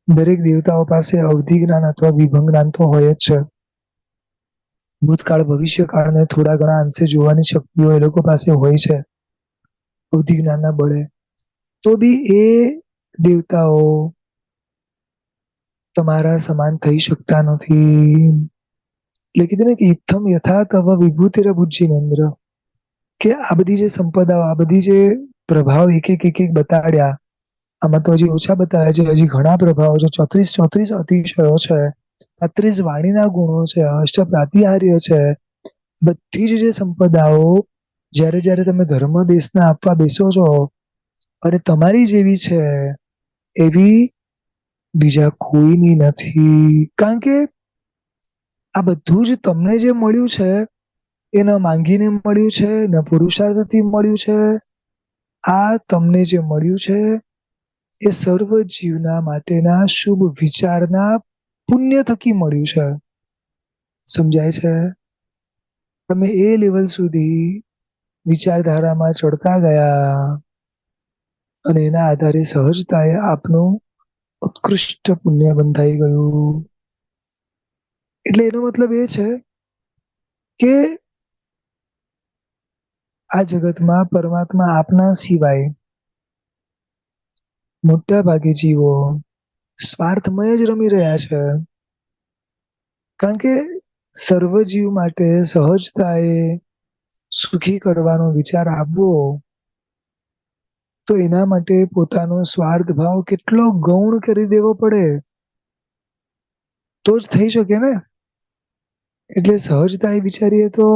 [SPEAKER 1] દરેક દેવતાઓ પાસે અવધિ જ્ઞાન અથવા વિભંગ જ્ઞાન તો હોય જ છે. ભૂતકાળ ભવિષ્યકાળને થોડા ઘણા અંશે જોવાની શક્તિઓ એ લોકો પાસે હોય છે અવધિ જ્ઞાનના બળે. તો બી એ દેવતાઓ તમારા સમાન થઈ શકતા નથી. એટલે કીધું ને કે ઇત્થમ યથા તવ વિભૂતિરભુજ્જીનેન્દ્ર, કે આ બધી જે સંપદાઓ, આ બધી જે પ્રભાવ એક એક બતાડ્યા, આમાં તો હજી ઓછા બતાવ્યા છે. હજી ઘણા પ્રભાવો છે. 34 અતિશયો છે, 35 વાણીના ગુણો છે, અષ્ટ પ્રાતિહાર્ય છે. બધી જ જે સંપદાઓ જ્યારે જ્યારે તમે ધર્મ દેશના આપવા બેસો છો અને તમારી જેવી છે એવી બીજા કોઈની નથી. કારણ કે આ બધું જ તમને જે મળ્યું છે એ ન માંગીને મળ્યું છે, ન પુરુષાર્થથી મળ્યું છે. આ તમને જે મળ્યું છે એ સર્વ જીવના માટેના શુભ વિચારના પુણ્ય થકી મળ્યું છે. સમજાય છે? તમે એ લેવલ સુધી વિચારધારામાં ચડતા ગયા અને એના આધારે સહજતાએ આપનું ઉત્કૃષ્ટ પુણ્ય બંધાઈ ગયું. એટલે એનો મતલબ એ છે કે આ જગતમાં પરમાત્મા આપના સિવાય મોટા ભાગે જીવો સ્વાર્થમય જ રમી રહ્યા છે. કારણ કે સર્વજીવ માટે સહજતાએ સુખી કરવાનો વિચાર આવવો, તો એના માટે પોતાનો સ્વાર્થ ભાવ કેટલો ગૌણ કરી દેવો પડે, તો જ થઈ શકે ને. એટલે સહજતા એ વિચારીએ તો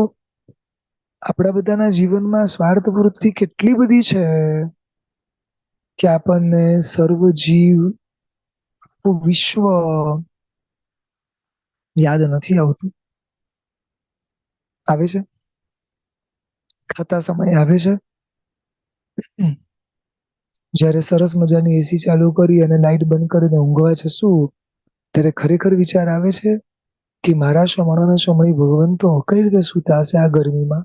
[SPEAKER 1] આપણા બધાના જીવનમાં સ્વાર્થ વૃત્તિ કેટલી બધી છે કે આપણને સર્વ જીવ, આખું વિશ્વ યાદ નથી આવતું. આવે છે? ખાતા સમય આવે છે? જ્યારે સરસ મજાની એસી ચાલુ કરી અને લાઈટ બંધ કરીને ઊંઘવા જશું, ત્યારે ખરેખર વિચાર આવે છે કે મારા શમણાના શમણી ભગવંતો કઈ રીતે સૂતા હશે આ ગરમીમાં.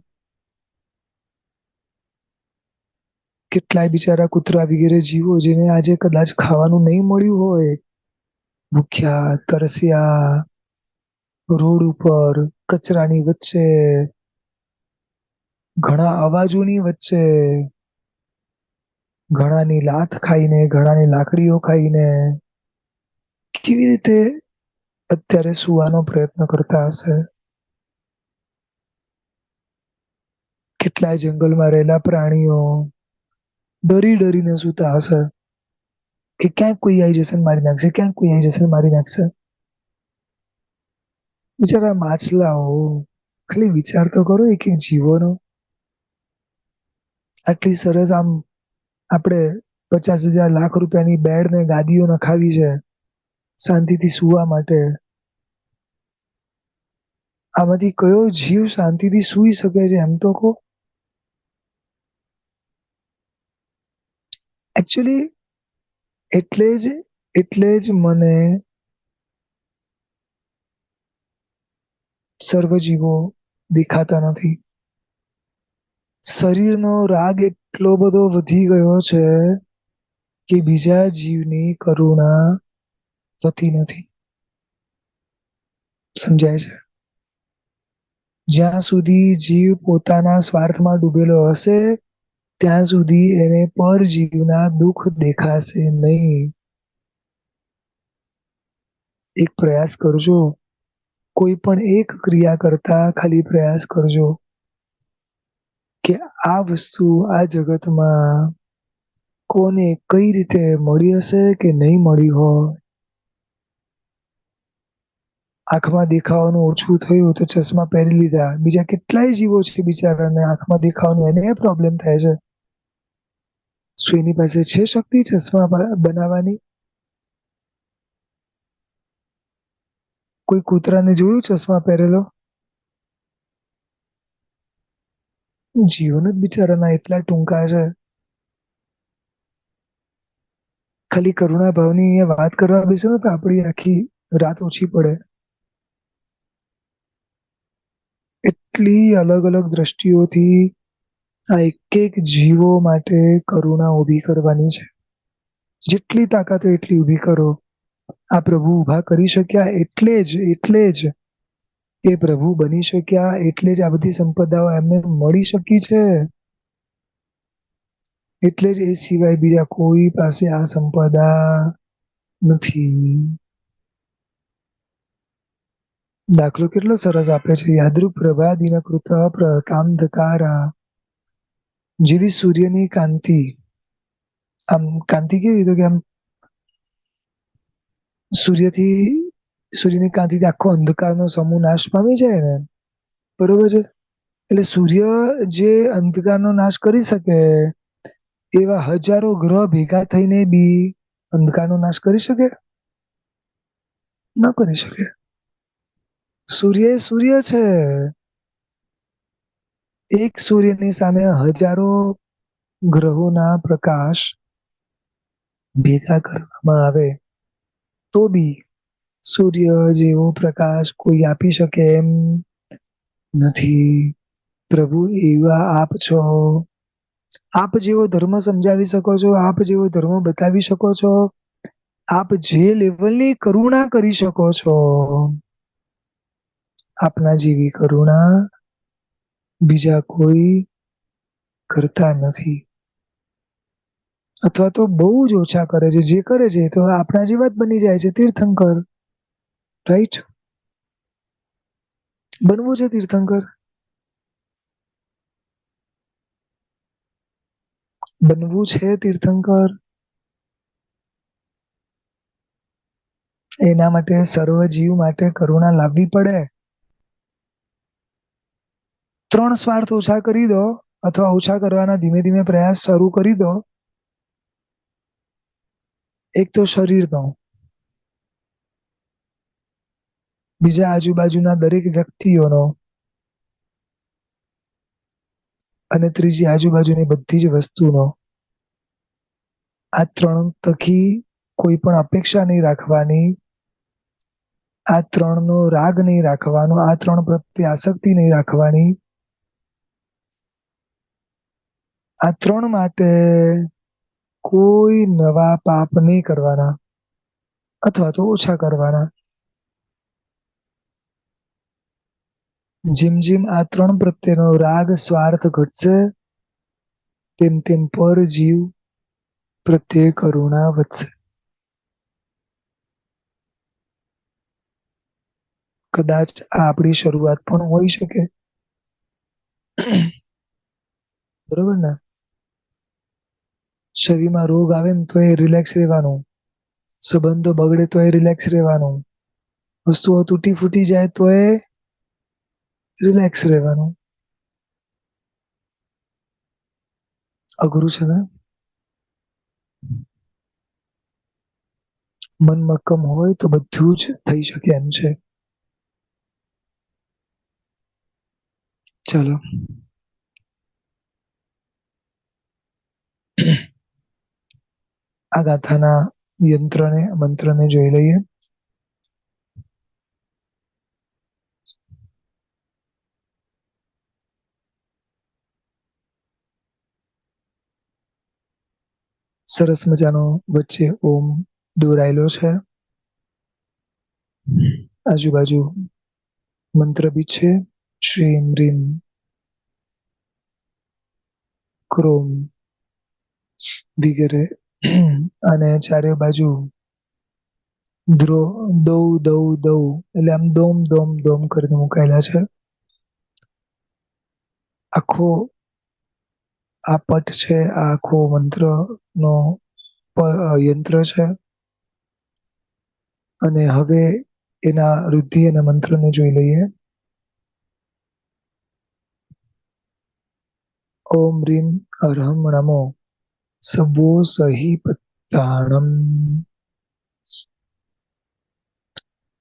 [SPEAKER 1] કેટલાય બિચારા કૂતરા વગેરે જીવો જેને આજે કદાચ ખાવાનું નહીં મળ્યું હોય, ભૂખ્યા, તરસ્યા, રોડ ઉપર, કચરાની વચ્ચે, ઘણા અવાજોની વચ્ચે, ઘણાની લાત ખાઈને, ઘણાની લાકડીઓ ખાઈને કેવી રીતે અત્યારે સુવાનો પ્રયત્ન કરતા હશે. કેટલાય જંગલમાં રહેલા પ્રાણીઓ ડરી ડરીને સૂતા હશે કે ક્યાંક કોઈ આવી જશે ને મારી નાખશે, ક્યાંક કોઈ આવી જશે ને મારી નાખશે. બિચારા માછલાઓ, ખાલી વિચાર તો કરો એક એક જીવોનો. આટલી સરસ આમ આપણે 50,000 લાખ રૂપિયાની બેડ ને ગાદીઓ નખાવી છે શાંતિથી સુવા માટે. આમાંથી કયો જીવ શાંતિથી સૂઈ શકે છે એમ તો કહો. એકચ્યુઅલી એટલે જ મને સર્વજીવો દેખાતા નથી. શરીરનો રાગ એટલો બધો વધી ગયો છે કે બીજા જીવની કરુણા થતી નથી. સમજાય છે? જ્યાં સુધી જીવ પોતાના સ્વાર્થમાં ડૂબેલો હશે, ત્યાં સુધી એને પરજીવના દુઃખ દેખાશે નહીં. એક પ્રયાસ કરજો, કોઈ પણ એક ક્રિયા કરતા ખાલી પ્રયાસ કરજો કે આ વસ્તુ આ જગતમાં કોને કઈ રીતે મળી હશે કે નહીં મળી હોય. આંખમાં દેખાવાનું ઓછું થયું તો ચશ્મા પહેરી લીધા. બીજા કેટલાય જીવો છે બિચારાને આંખમાં દેખાવાનું એને પ્રોબ્લેમ થાય છે. શું એની પાસે છે શક્તિ ચશ્મા બનાવવાની? કોઈ કૂતરાને જોયું ચશ્મા પહેરેલો? જીવન જ બિચારાના એટલા ટૂંકા છે. ખાલી કરુણા ભાવની અહીંયા વાત કરવા બેસો ને તો આપણી આખી રાત ઓછી પડે. એટલી અલગ અલગ દ્રષ્ટિઓથી આ એક એક જીવો માટે કરુણા ઊભી કરવાની છે. જેટલી તાકાત હોય એટલી ઊભી કરો. આ પ્રભુ ઊભા કરી શક્યા એટલે જ એ પ્રભુ બની શક્યા, એટલે જ આ બધી સંપદાઓ એમને મળી શકી છે. એટલે જ એ સિવાય બીજા કોઈ પાસે આ સંપદા નથી. દાખલો કેટલો સરસ આપે છે. યાદૃક પ્રભા દિનકૃત પ્રકાંધકારા. જેવી સૂર્યની કાંતિ, આમ કાંતિ કેવી તો કે આમ સૂર્યની કાંતિથી આખો અંધકારનો સમૂહ નાશ પામી જાય ને, બરોબર છે. એટલે સૂર્ય જે અંધકારનો નાશ કરી શકે, એવા હજારો ગ્રહ ભેગા થઈને બી અંધકારનો નાશ કરી શકે? ન કરી શકે. સૂર્ય એ સૂર્ય છે. એક સૂર્યની સામે હજારો ગ્રહોના પ્રકાશ ભેગા કરવામાં આવે તો બી સૂર્ય જેવો પ્રકાશ કોઈ આપી શકે એમ નથી. પ્રભુ એવા આપ છો. આપ જેવો ધર્મ સમજાવી શકો છો, આપ જેવો ધર્મ બતાવી શકો છો, આપ જે લેવલની કરુણા કરી શકો છો, આપના જેવી કરુણા બીજા કોઈ કરતા નથી. અથવા તો બહુ જ ઓછા કરે છે. જે કરે છે તો આપણા જેવા જ બની જાય છે. તીર્થંકર, રાઈટ? બનવું છે તીર્થંકર, બનવું છે તીર્થંકર. એના માટે સર્વ જીવ માટે કરુણા લાવવી પડે. 3 સ્વાર્થ ઓછા કરી દો, અથવા ઓછા કરવાના ધીમે ધીમે પ્રયાસ શરૂ કરી દો. એક તો શરીરનો, બીજા આજુબાજુના દરેક વ્યક્તિઓનો, અને ત્રીજી આજુબાજુની બધી જ વસ્તુનો. આ 3 થકી કોઈ પણ અપેક્ષા નહીં રાખવાની. આ 3 નો રાગ નહીં રાખવાનો, આ 3 પ્રત્યે આસક્તિ નહીં રાખવાની. આ 3 માટે કોઈ નવા પાપ નહીં કરવાના, અથવા તો ઓછા કરવાના. જેમ જેમ આ 3 પ્રત્યેનો રાગ સ્વાર્થ ઘટશે, તેમ તેમ પર જીવ પ્રત્યે કરુણા વધશે. કદાચ આ આપણી શરૂઆત પણ હોઈ શકે. બરોબર ને? શરીરમાં રોગ આવે ને તો એ રિલેક્સ રહેવાનું, સંબંધો બગડે તો એ રિલેક્સ રહેવાનું, વસ્તુઓ તૂટી ફૂટી જાય તો એ રિલેક્સ રહેવાનું. અઘરું છે ને? મન મક્કમ હોય તો બધું જ થઈ શકે એમ છે. ચાલો, આ ગાથાના યંત્રને મંત્રને જોઈ લઈએ. સરસ મજાનો વચ્ચે ઓમ દોરાયેલો છે. આજુબાજુ મંત્ર બી છે. શ્રીમ રીમ ક્રોમ વગેરે. અને ચારે બાજુ દૌ દૌ દૌ એટલે આમ દોમ દોમ દોમ કરીને મુકાયેલા છે. આખો આ પટ છે, આ આખો મંત્ર નો યંત્ર છે. અને હવે એના રુદ્ધિ અને મંત્રને જોઈ લઈએ. ઓમ રીમ અરહમ નમો સભો સહી પત્તાણમ.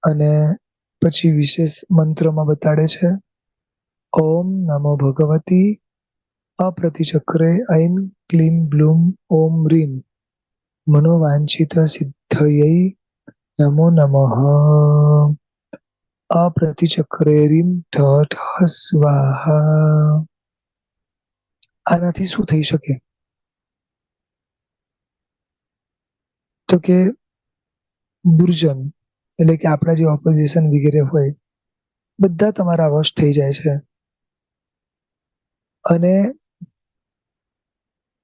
[SPEAKER 1] અને પછી વિશેષ મંત્રમાં બતાડે છે. ઓમ નમો ભગવતી અપ્રતિચક્રે ઐં ક્લીં બ્લૂમ ઓમ રીમ મનોવાંછિત સિદ્ધયૈ નમો નમઃ. અપ્રતિચક્રે રીમ ઠ ઠ સ્વાહા. આનાથી શું થઈ શકે? તો કે દુર્જન એટલે કે આપણા જે ઓપોઝિશન વગેરે હોય બધા તમારા વશ થઈ જાય છે. અને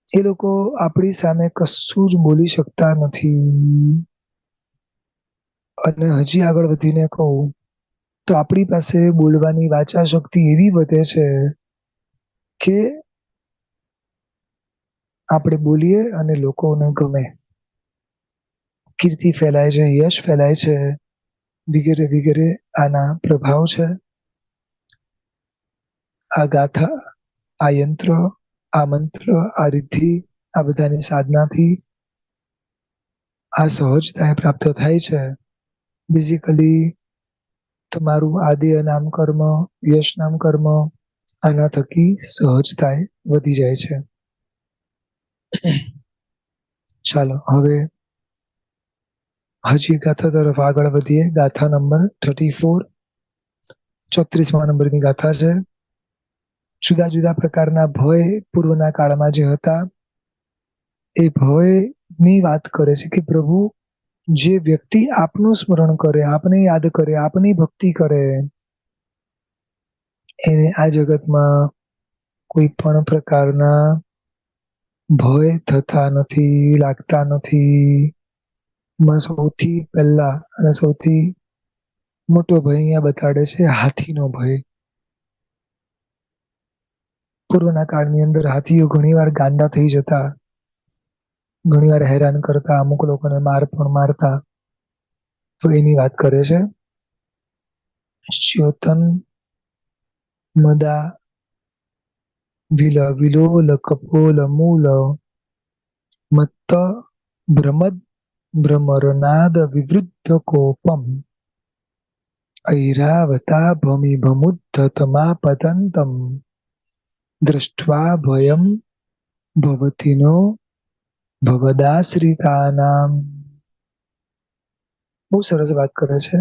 [SPEAKER 1] એ લોકો આપણી સામે કશું જ બોલી શકતા નથી. અને હજી આગળ વધીને કહું તો આપણી પાસે બોલવાની વાચા શક્તિ એવી વધે છે કે આપણે બોલીએ અને લોકોને ગમે. કીર્તિ ફેલાય છે, યશ ફેલાય છે, વગેરે વગેરે આના પ્રભાવ છે. આ ગાથા, આ યંત્ર, આ મંત્ર, આ રિદ્ધિ, આ બધાની સાધનાથી આ સહજતા પ્રાપ્ત થાય છે. બેઝિકલી તમારું આદિય નામ કર્મ, યશ નામ કર્મ આના થકી સહજતા વધી જાય છે. ચાલો હવે હજી ગાથા તરફ આગળ વધીએ. ગાથા નંબર 34, 34મા નંબરની ગાથા છે. જુદા જુદા પ્રકારના ભય પૂર્વના કાળમાં જે હતા એ ભયની વાત કરે છે કે પ્રભુ, જે વ્યક્તિ આપનું સ્મરણ કરે, આપને યાદ કરે, આપની ભક્તિ કરે, એને આ જગતમાં કોઈ પણ પ્રકારના ભય થતા નથી, લાગતા નથી. એમાં સૌથી પહેલા અને સૌથી મોટો ભય અહીંયા બતાડે છે હાથીનો ભય. પૂર્વના કાળની અંદર હાથીઓ ઘણીવાર ગાંડા થઈ જતા, ઘણીવાર હેરાન કરતા, અમુક લોકોને માર પણ મારતા. તો એની વાત કરે છે. ચ્યોતન મદા વિલ વિલોલ કપોલ મૂલ મત્ત ભ્રમદ ભ્રમરનાદ વિવૃદ્ધ કોપમ ઐરાવતા ભમિભમુદ્ધતમાપતંતમ દૃષ્ટ્વા ભયમ ભવતિનો ભવદાશ્રિતાનામ. બહુ સરસ વાત કરે છે.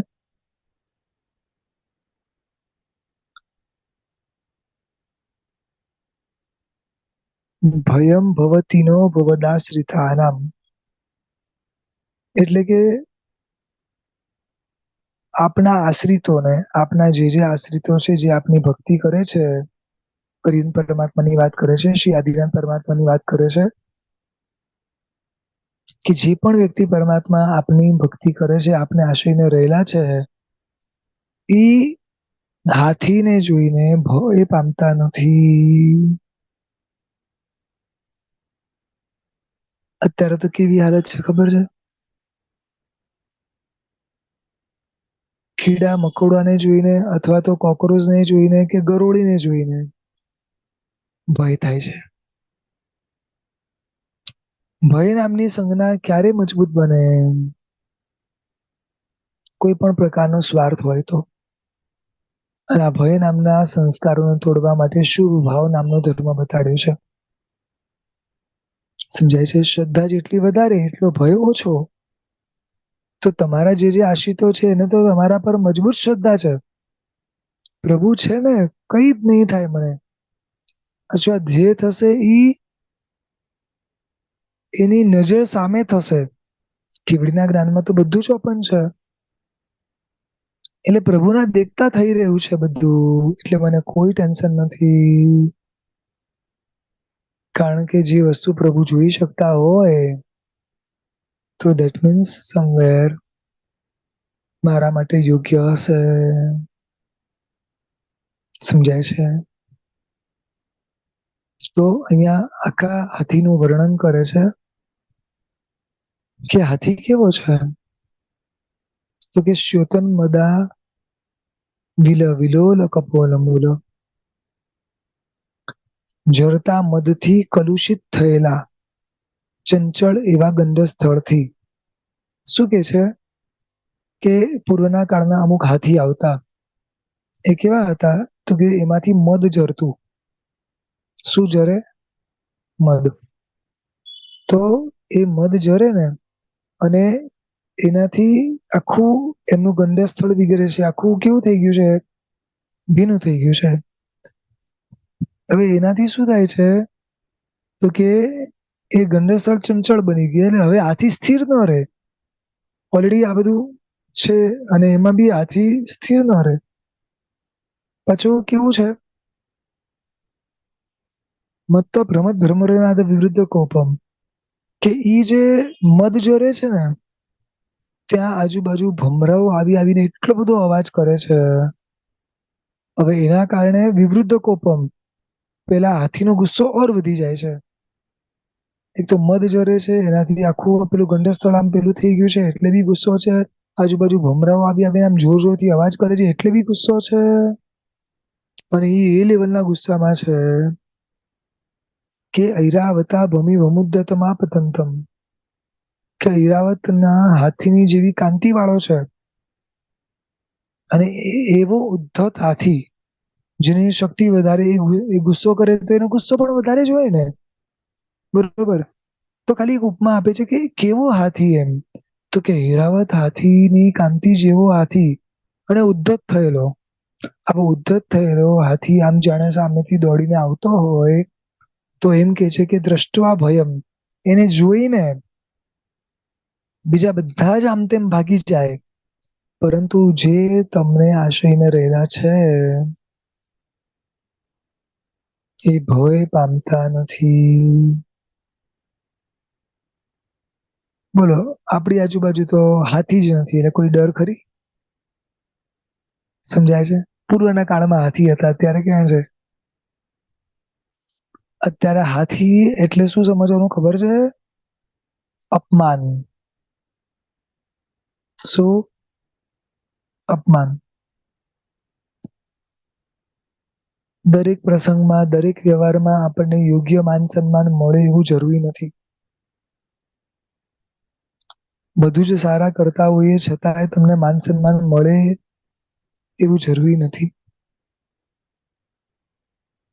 [SPEAKER 1] ભયમ ભવતિનો ભવદાશ્રિતાનામ એટલે કે આપના આશ્રિતોને, આપના જે આશ્રિતો છે, જે આપની ભક્તિ કરે છે, હરિન પરમાત્માની વાત કરે છે, શ્રી આદિનાથ પરમાત્માની વાત કરે છે કે જે પણ વ્યક્તિ પરમાત્મા આપની ભક્તિ કરે છે, આપને આશ્રયને રહેલા છે, એ હાથીને જોઈને ભય પામતા નથી. અત્યારે તો કેવી હાલત છે ખબર છે? કીડા મકોડાને જોઈને અથવા તો કોકરોચને જોઈને કે ગરોળીને જોઈને ભય થાય છે. ભય નામની સંજ્ઞા ક્યારે મજબૂત બને? કોઈ પણ પ્રકારનો સ્વાર્થ હોય તો. અને આ ભય નામના સંસ્કારોને તોડવા માટે શુભ ભાવ નામનો ધર્મ બતાડ્યો છે. સમજાય છે? શ્રદ્ધા જેટલી વધારે એટલો ભય ઓછો. તો તમારા જે આશ્રિતો છે એને તો તમારા પર મજબૂત શ્રદ્ધા છે. પ્રભુ છે ને, કઈ જ નહીં થાય મને. અથવા જે થશે એની નજર સામે થશે. કેવડીના જ્ઞાનમાં તો બધું જ ઓપન છે. એટલે પ્રભુના દેખતા થઈ રહ્યું છે બધું. એટલે મને કોઈ ટેન્શન નથી. કારણ કે જે વસ્તુ પ્રભુ જોઈ શકતા હોય તો દેટ મીન્સ સમવેર મારા માટે યોગ્ય હશે. સમજાય છે? તો અહીંયા આખા હાથીનું વર્ણન કરે છે કે હાથી કેવો છે? તો કે શ્યોતન મદા વિલ વિલોલ કપોલ મૂલ. જરતા મદથી કલુષિત થયેલા ચંચળ એવા ગંધ સ્થળથી. શું કે છે કે પૂર્વના કાળના અમુક હાથી આવતા. એ કેવા હતા? તો કે એમાંથી મદ ઝરતું. શું ઝરે? મદ. તો એ મદ ઝરે ને અને એનાથી આખું એમનું ગંડ્યા સ્થળ વગેરે છે આખું કેવું થઈ ગયું છે? ભીનું થઈ ગયું છે. હવે એનાથી શું થાય છે? તો કે એ ગંડ્યા સ્થળ ચંચળ બની ગયા. એટલે હવે હાથી સ્થિર ન રહે. ઓલરેડી આ બધું છે અને એમાં બી હાથી સ્થિર ન રહે. પાછું કેવું છે? મત્ત ભ્રમદ ભ્રમરનાદ વિવૃદ્ધ કોપમ. કે ઈ જે મદ ઝરે છે ને ત્યાં આજુબાજુ ભમરાઓ આવી આવીને એટલો બધો અવાજ કરે છે. હવે એના કારણે વિવૃદ્ધ કોપમ, પેલા હાથીનો ગુસ્સો ઓર વધી જાય છે. એક તો મદ ઝરે છે, એનાથી આખું પેલું ગંડ સ્થળ આમ પેલું થઈ ગયું છે એટલે બી ગુસ્સો છે. આજુબાજુ ભમરાઓ આવી આવીને આમ જોર જોરથી અવાજ કરે છે એટલે બી ગુસ્સો છે. અને એ લેવલના ગુસ્સામાં છે કે ઐરાવતા ભમિ વમુદ્દતમાપતંતમ. કે ઐરાવતના હાથીની જેવી કાંતિ વાળો છે. અને એવો ઉદ્ધત હાથી જેની શક્તિ વધારે, એ ગુસ્સો કરે તો એનો ગુસ્સો પણ વધારે જ હોય ને, બરોબર. તો ખાલી એક ઉપમા આપે છે કે કેવો હાથી, એમ તો કે હીરાવત હાથીની કાંતિ જેવો હાથી, અને ઉદ્ધત થયેલો. આવો ઉદ્ધત થયેલો હાથી આમ જાણે સામેથી દોડીને આવતો હોય તો એમ કે છે કે દ્રષ્ટવા ભયમ, એને જોઈને બીજા બધા જ આમ તેમ ભાગી જાય, પરંતુ જે તમને આશયને રહેલા છે એ ભય પામતા નથી. બોલો, આપણી આજુબાજુ તો હાથી જ નથી, એટલે કોઈ ડર ખરી? સમજાય છે? પૂર્વના કાળમાં હાથી હતા, અત્યારે ક્યાં છે? અત્યારે હાથી એટલે શું સમજવાનું ખબર છે? અપમાન. શું? અપમાન. દરેક પ્રસંગમાં, દરેક વ્યવહારમાં આપણને યોગ્ય માન સન્માન મળે એવું જરૂરી નથી. બધું જ સારા કરતા હોઈએ છતાંય તમને માન સન્માન મળે એવું જરૂરી નથી.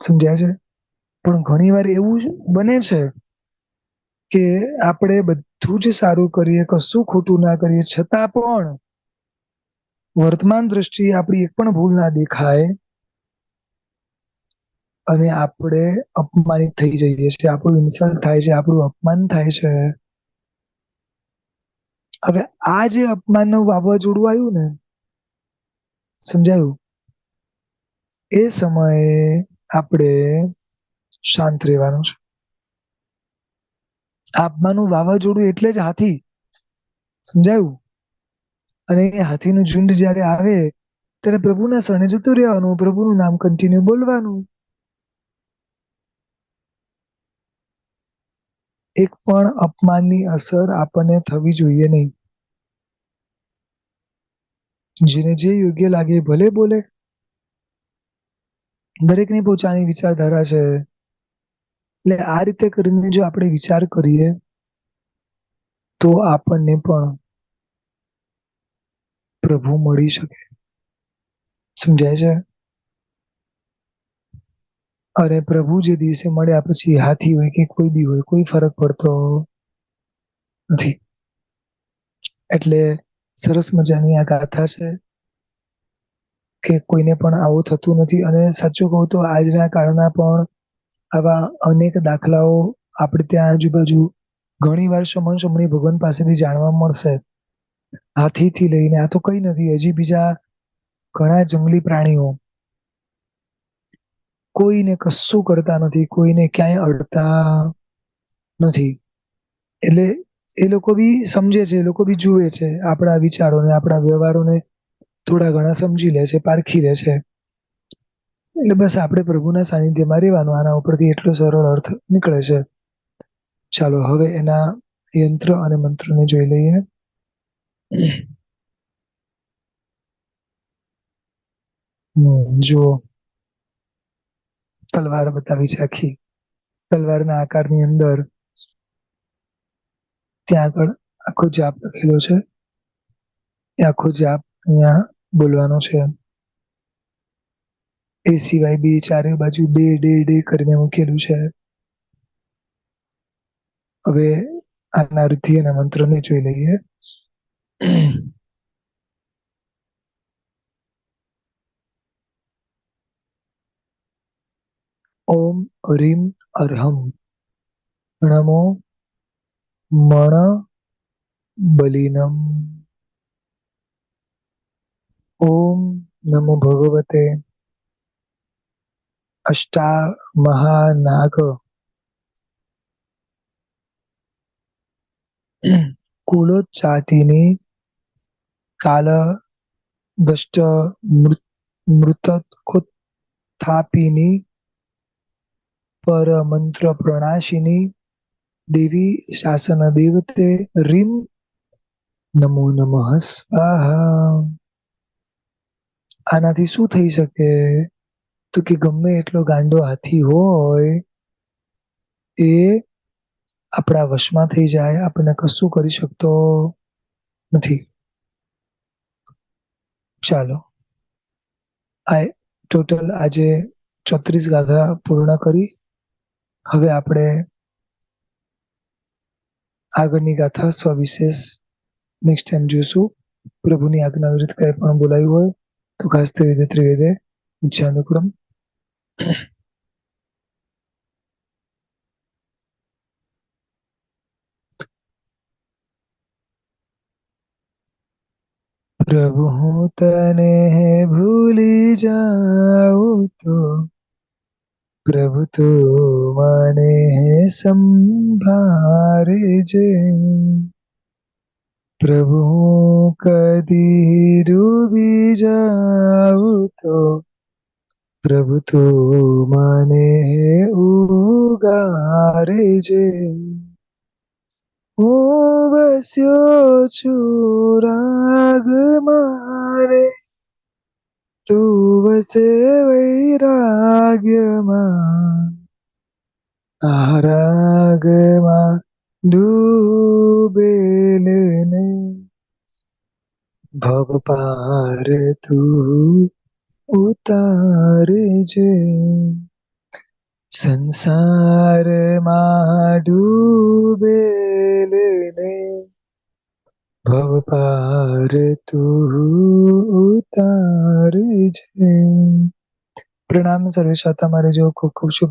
[SPEAKER 1] સમજ્યા છે? પણ ઘણી વાર એવું જ બને છે કે આપણે બધું જ સારું કરીએ, કશું ખોટું ના કરીએ, છતાં પણ વર્તમાન દ્રષ્ટિએ આપણી એક પણ ભૂલ ના દેખાય અને આપણે અપમાનિત થઈ જઈએ છીએ, આપણું ઇન્સલ્ટ થાય છે, આપણું અપમાન થાય છે. હવે આ જે અપમાનનું વાવાઝોડું આવ્યું ને, સમજાયું? એ સમયે આપણે શાંત રહેવાનું છે. અપમાનનું વાવાઝોડું એટલે જ હાથી, સમજાયું? અને એ હાથીનું ઝુંડ જયારે આવે ત્યારે પ્રભુના શરણે જતું રહેવાનું, પ્રભુનું નામ કન્ટિન્યુ બોલવાનું. એક પણ અપમાનની અસર આપણને થવી જોઈએ નહીં. જેને જે યોગ્ય લાગે એ ભલે બોલે. દરેકની પોતાની વિચારધારા છે. એટલે આ રીતે કરીને જો આપણે વિચાર કરીએ તો આપણને પણ પ્રભુ મળી શકે. સમજાય છે? અને પ્રભુ જે દિવસે મળ્યા પછી હાથી હોય કે કોઈ બી હોય, કોઈ ફરક પડતો નથી. એટલે સરસ મજાની આ ગાથા છે કે કોઈને પણ આવું થતું નથી. અને સાચું કહું તો આજના કાળના પણ આવા અનેક દાખલાઓ આપણે ત્યાં આજુબાજુ ઘણી વાર શમન શમણી ભગવાન પાસેથી જાણવા મળશે. હાથીથી લઈને આ તો કઈ નથી, હજી બીજા ઘણા જંગલી પ્રાણીઓ કોઈને કશું કરતા નથી, કોઈને ક્યાંય અડતા નથી. એટલે એ લોકો બી સમજે છે, એ લોકો બી જુએ છે આપણા વિચારોને, આપણા વ્યવહારોને થોડા ઘણા સમજી લે છે, પારખી લે છે. એટલે બસ આપણે પ્રભુના સાનિધ્યમાં રહેવાનું, આના ઉપરથી એટલો સરળ અર્થ નીકળે છે. ચાલો હવે એના યંત્ર અને મંત્રને જોઈ લઈએ. જુઓ, તલવાર બતાવી છે આખી. તલવારના આકારની અંદર ત્યાં આગળ આખો જાપ લખેલો છે. એ આખો જાપ અહીંયા બોલવાનો છે. એ સિવાય બી ચારે બાજુ ડે ડે ડે કરીને મૂકેલું છે. હવે આના રૂધિ અને મંત્રને જોઈ લઈએ. ઓમ રીમ અર્હમ નમો મણ બલિનમ. ઓમ નમો ભગવતે અષ્ટામહાનાગ કુલોચ્ચાટીની કાલ દષ્ટ મૃતકોત્થાપિની પર મંત્ર પ્રણાશિની દેવી શાસન દેવતે રીમ નમો નમઃ સ્વાહા. આનાથી શું થઈ શકે? તો કે ગમે એટલો ગાંડો હાથી હોય એ આપણા વશમાં થઈ જાય, આપણને કશું કરી શકતો નથી. ચાલો આ ટોટલ આજે 34 ગાથા પૂર્ણ કરી. હવે આપણે આગળની ગાથા સવિશેષ નેક્સ્ટ ટાઈમ જોઈશું. પ્રભુની આજ્ઞા વિરુદ્ધ કંઈ પણ બોલાયું હોય તો ખાસ ત્રિવેદે ત્રિવેદે જ્ઞાનકુળમ. પ્રભુ હું તને ભૂલી જાઉં તો પ્રભુ તો મને સંભાળજે. પ્રભુ હું કદી ડૂબી જાઉં તો પ્રભુ તો મને ઉગારજે. હું વસ્યો છું રાગ મારે, તું વસે વૈરાગ્યમાં. આ રાગમાં ડૂબેલને ભવ પાર તું ઉતારજે. સંસારમાં ડૂબેલને ભવ પાર તું ઉતારજે. પ્રણામ સર્વે, તમારે જો ખૂબ ખૂબ શુભ